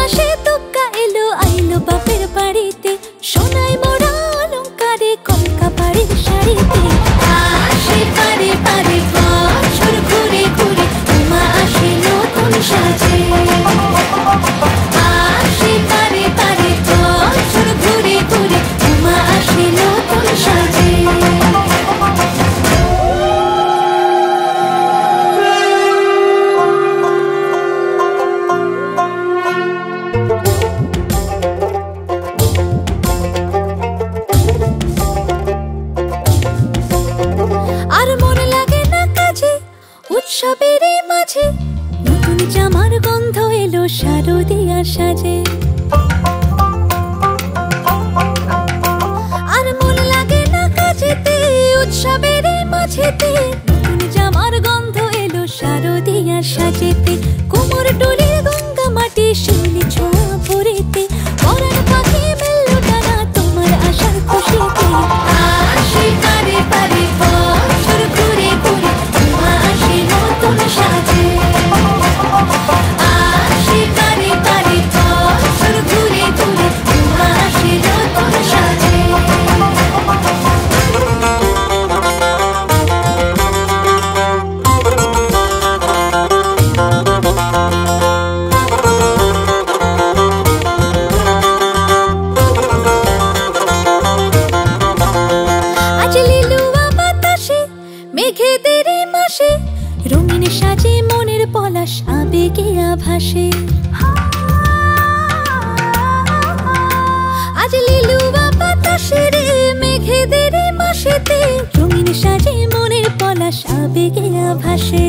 আকাশে তুক্কা এলো আইলো বাপের বাড়িতে, সোনায় মোড়া অলংকারে কলকা বাড়ির শাড়িতে। আসে পারে পারে বছর ঘুরে ঘুরে, উমা আসে নতুন সাজে। আসে পারে পারে বছর ঘুরে ঘুরে, উমা আসে নতুন সাজে। আর মনে লাগে না কাজে উৎসবের মাঝে, নতুন জামার গন্ধ এলো শারদিয়ার সাজে। আর মনে লাগে না কাজেতে উৎসবের মাঝেতে, নতুন জামার গন্ধ এলো শারদিয়ার সাজেতে। কোমর ডোলে গঙ্গা মাটি শিউলি ছোঁয়া ভরেতে, পরাণ পাখি মেললো ডানা তোমার আশার খুশিতে। আসে পারে পারে বছর ঘুরে ঘুরে, উমা আসে নতুন সাজে। আসে পারে পারে বছর ঘুরে ঘুরে, উমা আসে নতুন সাজে। আজ লিলুয়া বাতাসে মেঘেদের মাসে, রঙিন সাজে মনের পলাশ আবেগে আভাসে। আজ লিলুয়া বাতাসে রে মেঘেদের মাসেতে, রঙিন সাজে মনের পলাশ আবেগে আভাসে।